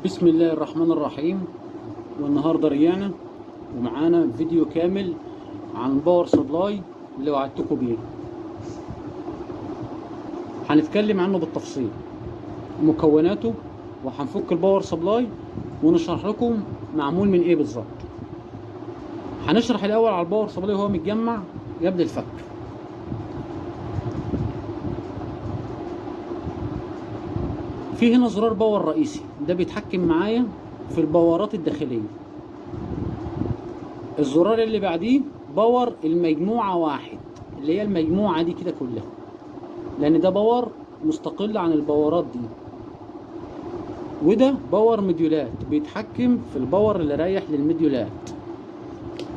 بسم الله الرحمن الرحيم. والنهارده رجعنا ومعانا فيديو كامل عن الباور سبلاي اللي وعدتكم بيه. هنتكلم عنه بالتفصيل مكوناته، وهنفك الباور سبلاي ونشرح لكم معمول من ايه بالظبط. هنشرح الاول على الباور سبلاي وهو متجمع قبل الفك. في هنا زرار باور رئيسي، ده بيتحكم معايا في الباورات الداخليه. الزرار اللي بعديه باور المجموعه واحد، اللي هي المجموعه دي كده كلها، لان ده باور مستقل عن الباورات دي. وده باور مديولات، بيتحكم في الباور اللي رايح للمديولات.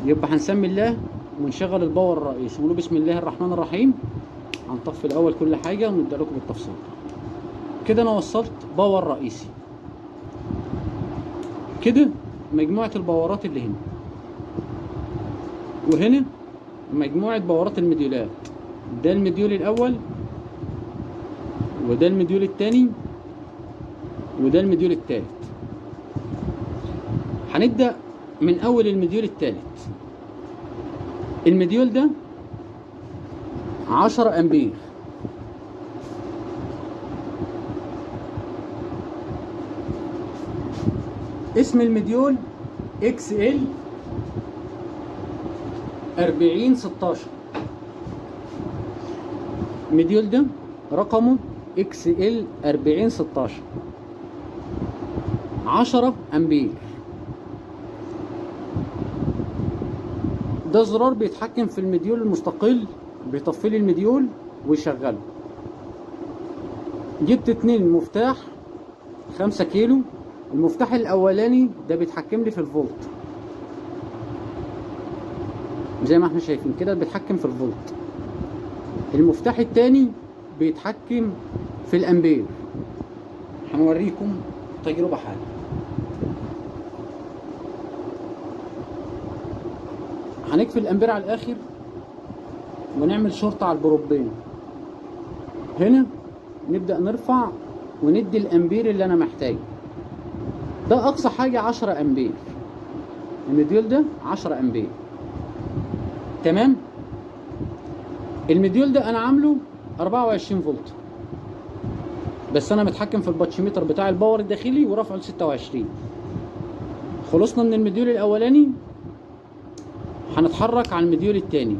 يبقى هنسمي الله ونشغل الباور الرئيسي ونقول بسم الله الرحمن الرحيم. هنطفي الاول كل حاجه ونبدا لكم بالتفصيل. كده انا وصلت باور رئيسي. كده مجموعه الباورات اللي هنا، وهنا مجموعه باورات المديولات. ده المديول الاول، وده المديول الثاني، وده المديول الثالث. هنبدا من اول المديول الثالث. المديول ده 10 امبير. اسم المديول XL 4016. المديول ده رقمه XL 4016، 10 امبير. ده زرار بيتحكم في المديول المستقل، بيطفي لي المديول ويشغله. جبت 2 مفتاح 5 كيلو. المفتاح الاولاني ده بيتحكم لي في الفولت، زي ما احنا شايفين كده بيتحكم في الفولت. المفتاح الثاني بيتحكم في الامبير. هنوريكم تجربة حالة. هنكفي الامبير على الاخر ونعمل شرطة على البروبين. هنا نبدأ نرفع وندي الامبير اللي انا محتاجه. ده اقصى حاجة 10 امبير. المديول ده 10 امبير، تمام. المديول ده انا عامله 24 فولت، بس انا متحكم في الباتشميتر بتاع الباور الداخلي ورفعه ل 26. خلصنا من المديول الاولاني، هنتحرك على المديول الثاني.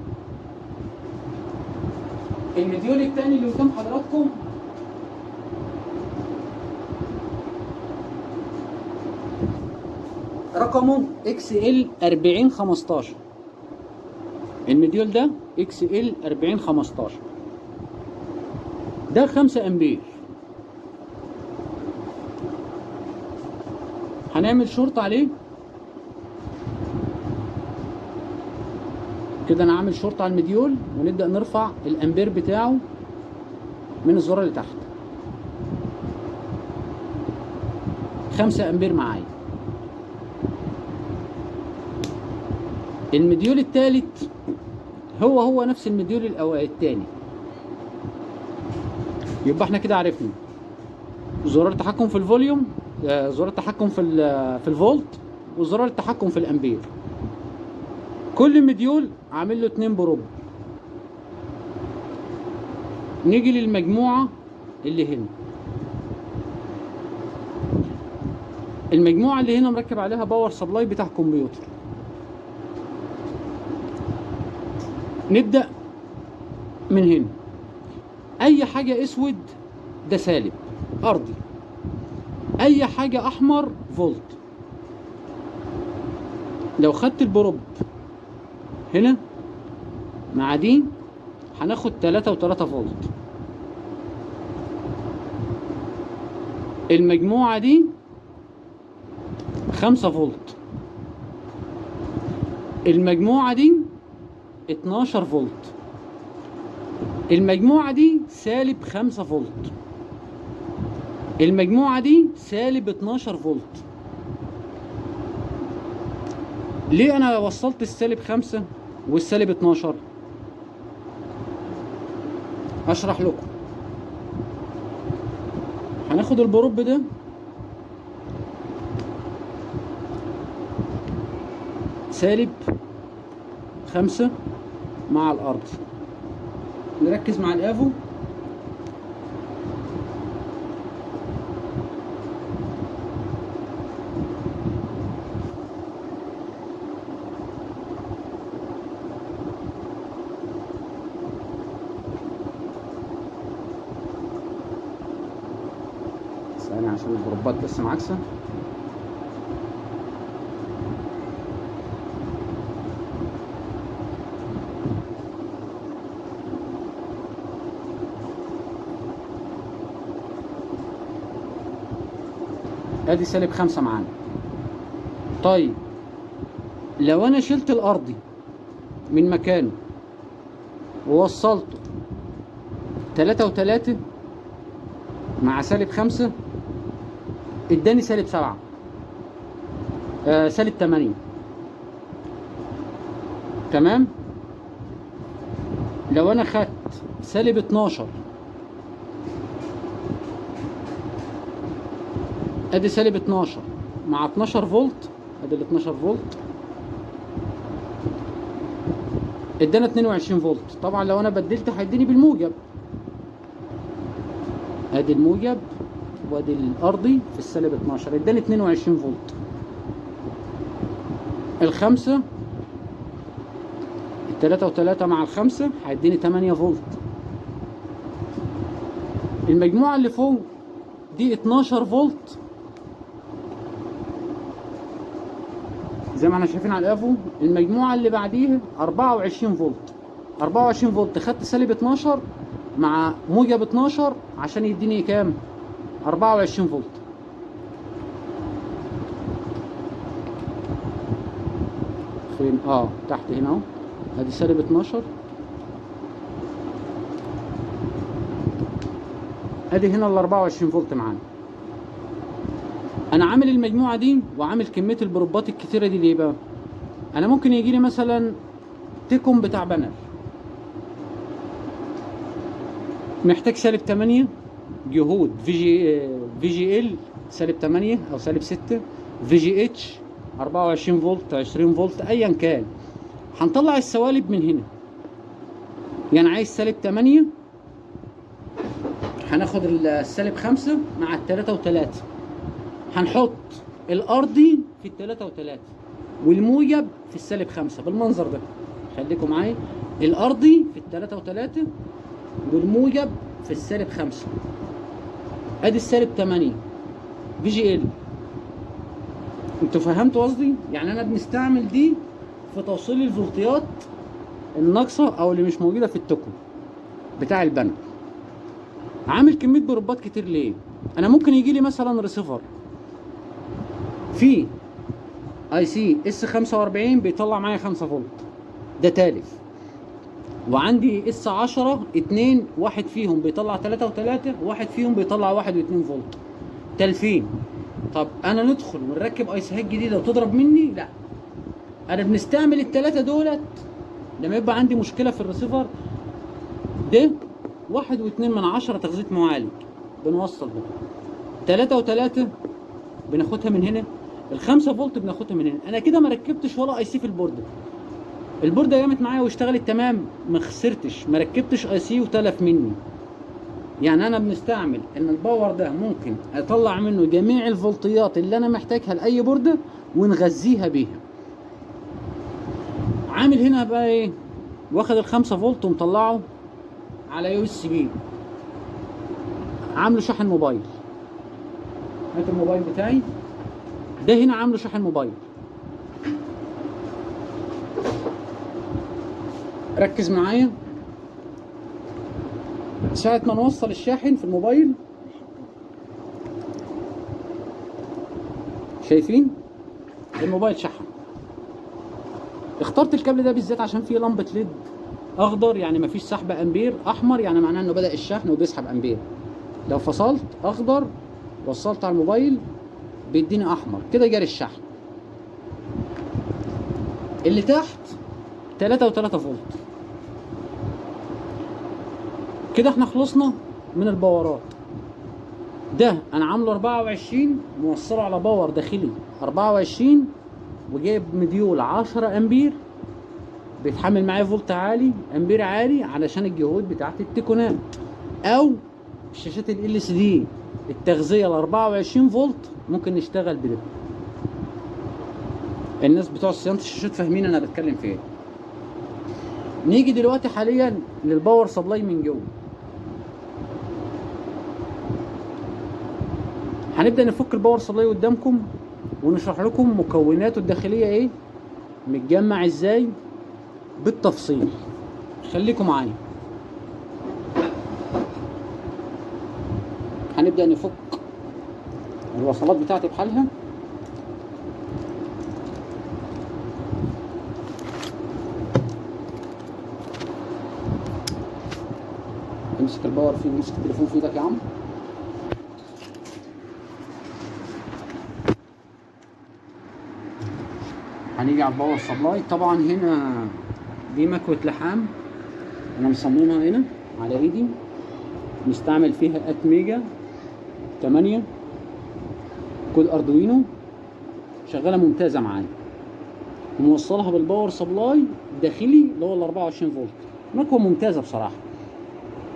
المديول الثاني اللي قدام حضراتكم رقمه XL 4015. المديول ده XL 4015، ده 5 امبير. هنعمل شورت عليه كده. انا عامل شورت على المديول ونبدأ نرفع الامبير بتاعه من الزرار اللي تحت. 5 امبير معايا. المديول الثالث هو نفس المديول الثاني. يبقى احنا كده عرفنا زرار التحكم في الفوليوم، زرار التحكم في الفولت، وزرار التحكم في الامبير. كل مديول عامل له 2 بروب. نيجي للمجموعة اللي هنا. المجموعة اللي هنا مركب عليها باور سبلاي بتاع كمبيوتر. نبدأ من هنا. اي حاجة اسود ده سالب ارضي، اي حاجة احمر فولت. لو خدت البروب هنا مع دي هناخد 3 و3 فولت. المجموعة دي 5 فولت. المجموعة دي 12 فولت. المجموعة دي سالب 5 فولت. المجموعة دي سالب 12 فولت. ليه انا وصلت السالب 5 والسالب 12؟ هشرح لكم. هناخد البروب ده -5 مع الارض. نركز مع الافو. ثانية عشان الجروبات بس معاكسة. ادي -5 معانا. طيب لو انا شلت الارضي من مكانه ووصلته 3 و3 مع -5 اداني -7 -8. تمام. لو انا خدت -12 ادي -12 مع 12 فولت، ادي ال 12 فولت ادانا 22 فولت. طبعا لو انا بدلت هيديني بالموجب. ادي الموجب وادي الارضي في -12 اداني 22 فولت. الخمسة التلاتة و3 مع ال5 هيديني 8 فولت. المجموعة اللي فوق دي 12 فولت زي ما احنا شايفين على الافو. المجموعة اللي بعديها 24 فولت. 24 فولت خدت -12 مع موجب 12 عشان يديني كام؟ 24 فولت. فين؟ تحت هنا اهو. ادي -12 ادي هنا ال 24 فولت معانا. انا عامل المجموعه دي وعامل كميه البروبات الكتيره دي ليه بقى؟ انا ممكن يجي لي مثلا تيكوم بتاع بانر محتاج -8 جهود في جي ال -8 او -6 في جي اتش 24 فولت 20 فولت ايا كان. هنطلع السوالب من هنا. يعني عايز -8 هناخد -5 مع ال3 و3 هنحط الارضي في ال3 و3 والموجب في -5 بالمنظر ده. خليكم معايا. الارضي في ال3 و3 والموجب في -5. ادي -8 في جي ال. انتوا فهمتوا قصدي؟ يعني انا بنستعمل دي في توصيل الفولتيات الناقصه او اللي مش موجوده في التوكو بتاع البنا. عامل كميه بروبات كتير ليه؟ انا ممكن يجي لي مثلا ريسيفر في اي سي اس 45 بيطلع معايا 5 فولت، ده تالف. وعندي اس 10 2 واحد فيهم بيطلع 3 و3 واحد فيهم بيطلع 1 و2 فولت تالفين. طب انا ندخل ونركب اي سيهات جديده وتضرب مني؟ لا. انا بنستعمل الثلاثه دولت لما يبقى عندي مشكله في الريسيفر ده 1.2 تغذيه معالج بنوصل ده. 3 و3 بناخدها من هنا. ال5 فولت بناخدها من هنا. انا كده ما ركبتش ولا اي سي في البورده. البورده قامت معايا واشتغلت تمام، ما خسرتش، ما ركبتش اي سي وتلف مني. يعني انا بنستعمل ان الباور ده ممكن اطلع منه جميع الفولتيات اللي انا محتاجها لاي بورده ونغذيها بيها. عامل هنا بقى ايه؟ واخد ال5 فولت ومطلعه على يو اس بي. عامله شاحن موبايل. هات الموبايل بتاعي ده هنا، عامله شاحن موبايل. ركز معايا. ساعة ما نوصل الشاحن في الموبايل شايفين الموبايل شحن. اخترت الكابل ده بالذات عشان فيه لمبة ليد اخضر، يعني مفيش سحب امبير. احمر يعني معناه انه بدأ الشحن وبيسحب امبير. لو فصلت اخضر وصلت على الموبايل بيديني احمر كده جاري الشحن. اللي تحت 3 و3 فولت. كده احنا خلصنا من الباورات. ده انا عامله 24 موصله على باور داخلي 24 وجايب مديول 10 امبير بيتحمل معايا فولت عالي، امبير عالي، علشان الجهود بتاعت التكونات، او شاشات ال سي دي التغذيه ل 24 فولت ممكن نشتغل بده. الناس بتوع صيانه الشاشات فاهمين انا بتكلم في ايه. نيجي دلوقتي حاليا للباور سبلاي من جوه. هنبدا نفك الباور سبلاي قدامكم ونشرح لكم مكوناته الداخليه ايه، متجمع ازاي بالتفصيل. خليكم معايا. هنبدا نفك الوصلات بتاعتي بحالها. امسك الباور فيه، امسك التليفون في ايدك يا عم. هنيجي على الباور سبلاي. طبعا هنا دي مكوة لحام انا مصممها هنا على ايدي، مستعمل فيها اتميجا 8 كود اردوينو، شغاله ممتازه معايا، وموصلها بالباور سبلاي داخلي اللي هو ال 24 فولت. مكوة ممتازه بصراحه.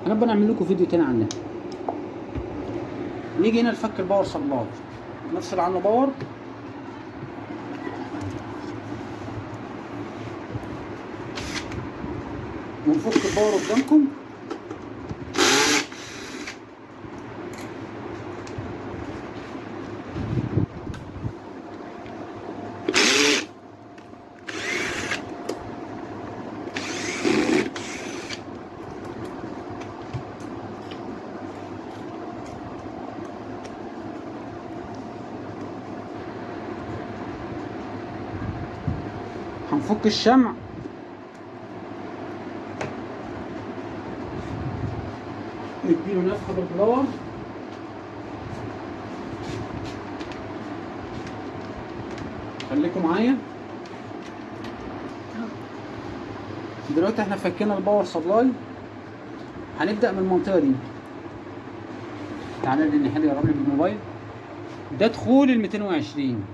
هنبقى نعمل لكم فيديو تاني عنها. نيجي هنا لفك الباور سبلاي، نفصل عنه باور، ونفك الباور قدامكم. هنفك الشمع، نديله نفخه بالبلاور، خليكم معايا. دلوقتي احنا فكينا الباور سبلاي. هنبدا من المنطقه دي. تعالى لان حد يقرب لي بالموبايل. ده دخول ال 220.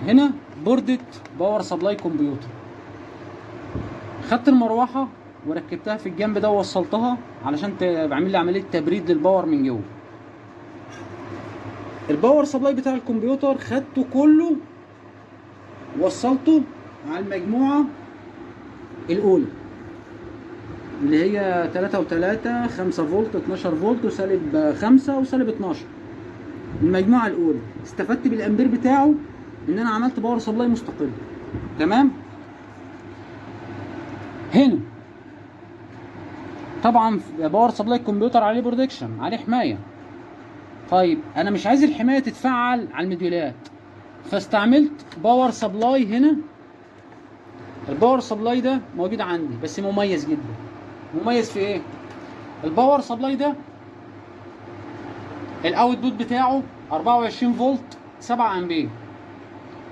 هنا بوردة باور سبلاي كمبيوتر. خدت المروحه وركبتها في الجنب ده ووصلتها علشان بعمل لي عمليه تبريد للباور من جوه. الباور سبلاي بتاع الكمبيوتر خدته كله وصلته على المجموعه الاولى اللي هي 3 و3 5 فولت 12 فولت وسالب 5 وسالب 12. المجموعه الاولى استفدت بالامبير بتاعه ان انا عملت باور سبلاي مستقل. تمام. هنا طبعا باور سبلاي الكمبيوتر عليه بروتكشن، عليه حمايه. طيب انا مش عايز الحمايه تتفعل على المديولات، فاستعملت باور سبلاي هنا. الباور سبلاي ده موجود عندي بس مميز جدا. مميز في ايه؟ الباور سبلاي ده الاوتبوت بتاعه 24 فولت 7 امبير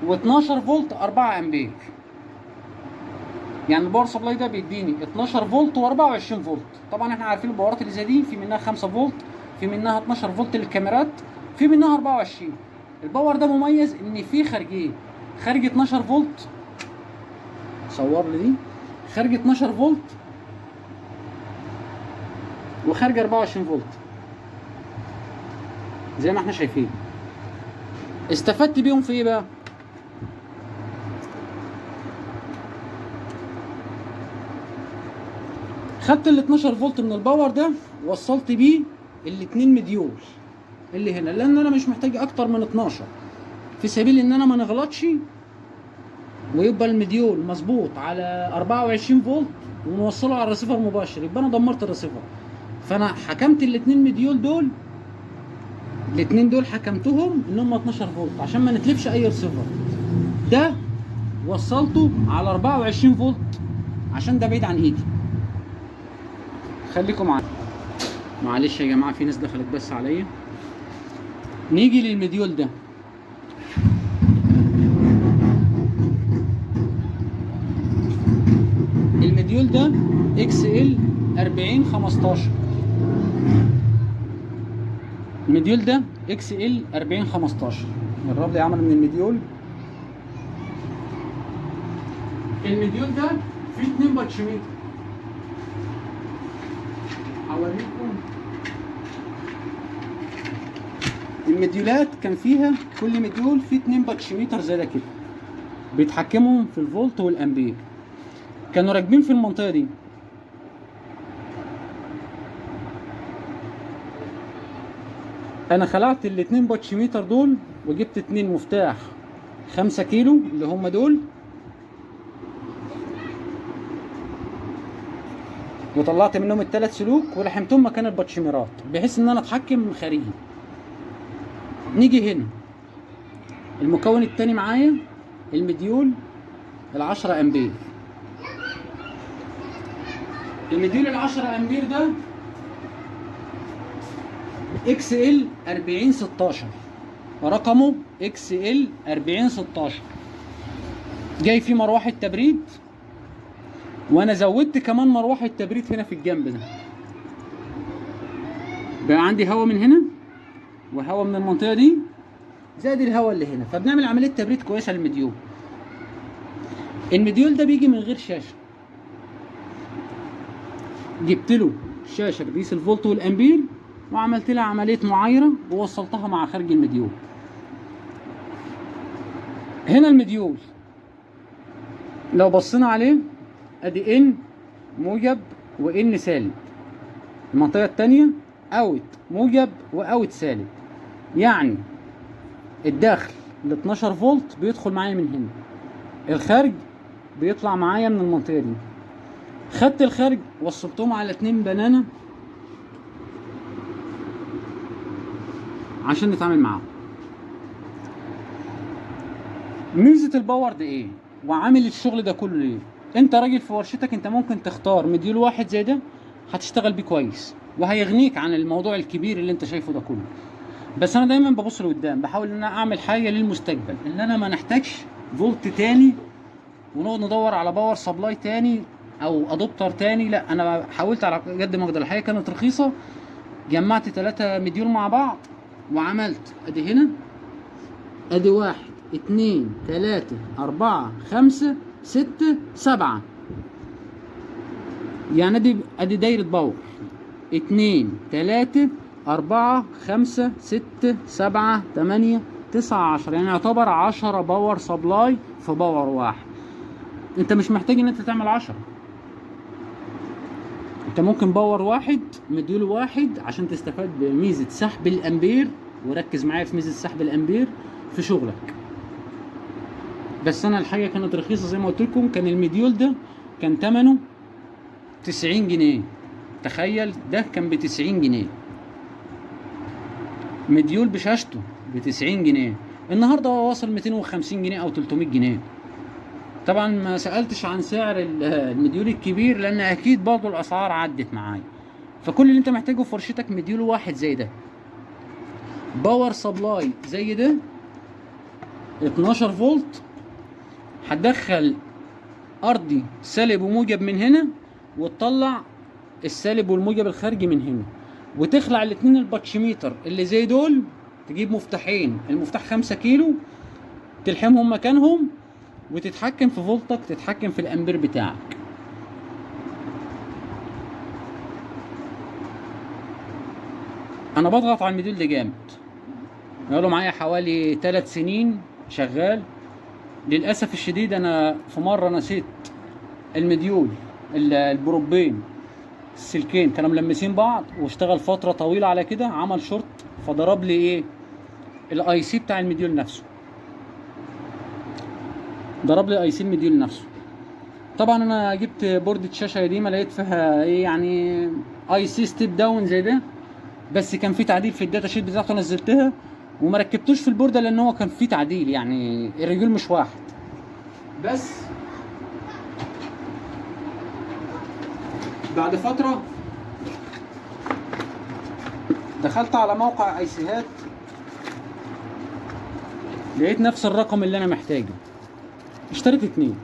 و12 فولت 4 امبير. يعني الباور سبلاي ده بيديني 12 فولت و24 فولت. طبعا احنا عارفين الباورات اللي زي دي في منها 5 فولت، في منها 12 فولت للكاميرات، في منها 24. الباور ده مميز ان فيه خارجين، خارج 12 فولت، صور لي دي، خارج 12 فولت وخارج 24 فولت زي ما احنا شايفين. استفدت بيهم في ايه بقى؟ خدت ال 12 فولت من الباور ده وصلت بيه الاتنين مديول اللي هنا، لان انا مش محتاج اكتر من 12 في سبيل ان انا ما نغلطش ويبقى المديول مظبوط على 24 فولت ونوصله على الريسيفر مباشر، يبقى انا دمرت الريسيفر. فانا حكمت الاتنين مديول دول، الاتنين دول حكمتهم ان هم 12 فولت عشان ما نتلفش اي ريسيفر. ده وصلته على 24 فولت عشان ده بعيد عن ايدي. خليكم معايا. معلش يا جماعه في ناس دخلت بس عليا. نيجي للمديول ده. المديول ده XL 4015. المديول ده XL 4015. نقرب لي يا عمرو من المديول. المديول ده فيه 2 باتشميتر. هوريكم المديولات كان فيها كل مديول فيه 2 باتشميتر زي ده كده بيتحكموا في الفولت والامبير. كانوا راكبين في المنطقه دي. انا خلعت الاتنين باتشميتر دول وجبت 2 مفتاح 5 كيلو اللي هم دول، وطلعت منهم ال3 سلوك ولحمتهم مكان الباتشميرات بحيث ان انا اتحكم خارجي. نيجي هنا المكون التاني معايا المديول ال10 امبير. المديول ال10 امبير ده XL 4016، رقمه XL 4016. جاي فيه مروحة تبريد، وانا زودت كمان مروحة تبريد هنا في الجنب ده. بقى عندي هواء من هنا وهواء من المنطقة دي زائد الهواء اللي هنا، فبنعمل عملية تبريد كويسة للمديول. المديول ده بيجي من غير شاشة، جبت له شاشة بتقيس الفولت والامبير وعملت لها عملية معايرة ووصلتها مع خارج المديول. هنا المديول لو بصينا عليه ادي ان موجب وان سالب. المنطقة التانية اوت موجب واوت سالب، يعني الداخل ال 12 فولت بيدخل معايا من هنا، الخارج بيطلع معايا من المنطقة دي. خدت الخارج وصلتهم على 2 بنانة عشان نتعامل معاهم. ميزة الباور ده ايه وعامل الشغل ده كله ليه؟ انت راجل في ورشتك، انت ممكن تختار مديول واحد زي ده هتشتغل بيه كويس وهيغنيك عن الموضوع الكبير اللي انت شايفه ده كله. بس انا دايما ببص لقدام، بحاول ان انا اعمل حاجه للمستقبل، ان انا ما نحتاجش فولت تاني ونقعد ندور على باور سبلاي تاني او ادوبتر تاني. لا، انا حاولت على قد ما اقدر. الحقيقه كانت رخيصه، جمعت 3 مديول مع بعض وعملت ادي هنا ادي 1 2 3 4 5 6 7، يعني ادي دايره باور 2 3 4 5 6 7 8 9 10، يعني يعتبر 10 باور سبلاي في باور واحد. انت مش محتاج ان انت تعمل 10، انت ممكن باور واحد مديول واحد عشان تستفاد بميزه سحب الامبير. وركز معايا في ميزه سحب الامبير في شغلك. بس انا الحاجه كانت رخيصه زي ما قلت لكم. كان المديول ده كان ثمنه 90 جنيه، تخيل ده كان ب 90 جنيه مديول بشاشته ب 90 جنيه. النهارده هو واصل 250 جنيه او 300 جنيه. طبعا ما سالتش عن سعر المديول الكبير لان اكيد برضه الاسعار عدت معايا. فكل اللي انت محتاجه في فرشتك مديول واحد زي ده، باور سبلاي زي ده 12 فولت، هتدخل ارضي سالب وموجب من هنا وتطلع السالب والموجب الخارجي من هنا، وتخلع الاتنين الباتشميتر اللي زي دول. تجيب مفتاحين، المفتاح 5 كيلو تلحمهم مكانهم وتتحكم في فولتك، تتحكم في الامبير بتاعك. انا بضغط على المديول ده جامد، بقاله معايا حوالي 3 سنين شغال. للاسف الشديد انا في مره نسيت المديول البروبين، السلكين كانوا ملمسين بعض واشتغل فتره طويله على كده، عمل شورت فضرب لي ايه الاي سي بتاع المديول نفسه، ضرب لي اي سي المديول نفسه. طبعا انا جبت بوردة شاشه قديمه لقيت فيها ايه يعني اي سي ستيب داون زي ده، بس كان في تعديل في الداتا شيت بتاعته نزلتها وما ركبتوش في البورده لان هو كان في تعديل، يعني الرجول مش واحد. بس بعد فتره دخلت على موقع ايسيهات لقيت نفس الرقم اللي انا محتاجه، اشتريت 2.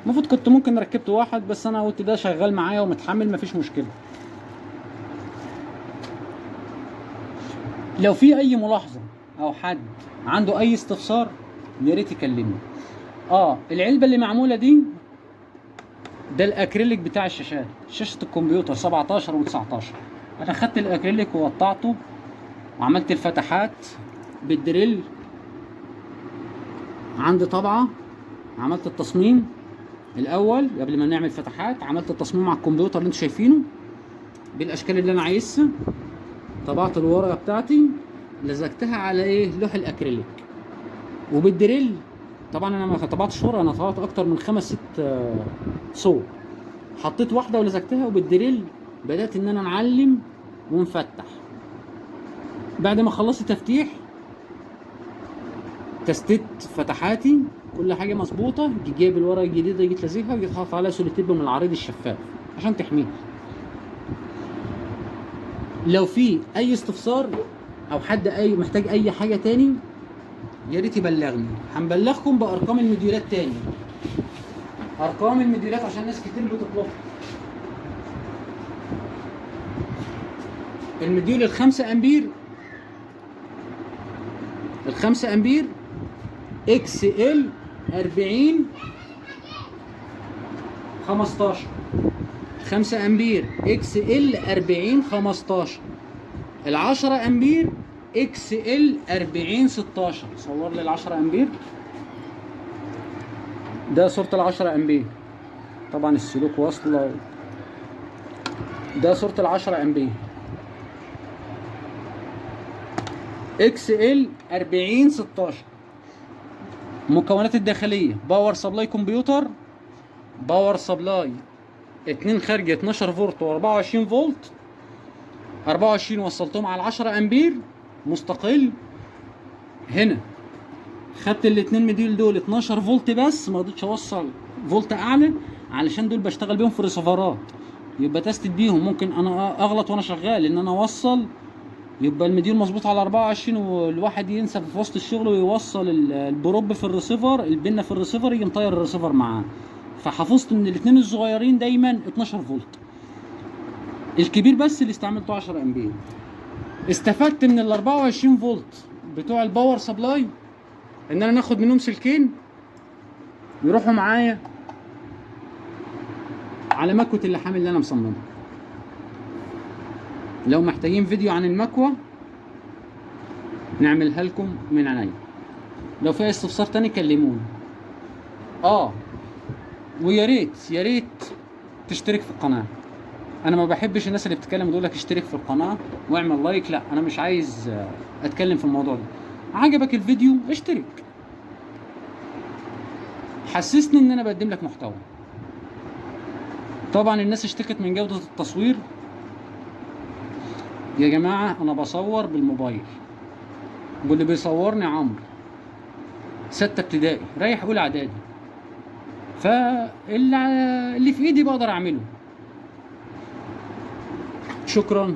المفروض كنت ممكن ركبت واحد بس انا قلت ده شغال معايا ومتحمل مفيش مشكله. لو في اي ملاحظه او حد عنده اي استفسار يا ريت يكلمني. العلبه اللي معموله دي ده الاكريليك بتاع الشاشات، شاشه الكمبيوتر 17 و19. انا خدت الاكريليك وقطعته وعملت الفتحات بالدريل. عندي طبعه عملت التصميم الاول قبل ما نعمل فتحات، عملت التصميم على الكمبيوتر اللي انتوا شايفينه بالاشكال اللي انا عايزها. طبعت الورقه بتاعتي لزقتها على ايه، لوح الاكريليك وبالدريل. طبعا انا ما طبعتش ورقه، انا طبعت اكتر من 5 6 صور. حطيت واحده ولزقتها وبالدريل بدات ان انا نعلم ونفتح. بعد ما خلصت تفتيح تستيت فتحاتي كل حاجه مظبوطه، جايب الورقه الجديده جيت لازقها وجيت حاطط عليها سوليتيب من العريض الشفاف عشان تحميها. لو في اي استفسار او حد محتاج اي حاجه تاني يا ريت يبلغني. هنبلغكم بارقام المديولات تاني، ارقام المديولات عشان ناس كتير بتطلبها. المديول ال5 امبير، ال5 امبير اكس ال 40 15، 5 امبير اكس ال 40 15. ال10 امبير اكس ال 40 16. صور لي ال10 امبير، ده صورة ال10 امبير طبعا السلوك واصله. ده صورة ال10 امبير اكس ال 40 16. المكونات الداخليه باور سبلاي كمبيوتر، باور سبلاي 2 خارجه 12 فولت و24 فولت، 24 وصلتهم على 10 امبير مستقل. هنا خدت الاثنين مديول دول 12 فولت بس، ما رضيتش اوصل فولت اعلى علشان دول بشتغل بيهم في الريسيفرات، يبقى تستد بيهم ممكن انا اغلط وانا شغال ان انا اوصل يبقى المديول مظبوط على 24 والواحد ينسى في وسط الشغل ويوصل البروب في الريسيفر، البنه في الريسيفر يجي مطير الريسيفر معاه. فحافظت ان الاثنين الصغيرين دايما 12 فولت، الكبير بس اللي استعملته 10 امبير. استفدت من ال 24 فولت بتوع الباور سبلاي ان انا ناخد منهم سلكين يروحوا معايا على مكوة اللحام اللي انا مصممها. لو محتاجين فيديو عن المكوة نعملها لكم من عينيا. لو في استفسار تاني كلموني. ويا ريت يا ريت تشترك في القناة. انا ما بحبش الناس اللي بتتكلم تقول لك اشترك في القناة واعمل لايك، لا انا مش عايز اتكلم في الموضوع ده. عجبك الفيديو اشترك، حسسني ان انا بقدم لك محتوى. طبعا الناس اشتكت من جودة التصوير. يا جماعة انا بصور بالموبايل واللي بيصورني عمرو 6 ابتدائي رايح اولى اعدادي، فاللي في ايدي بقدر اعمله. شكرا.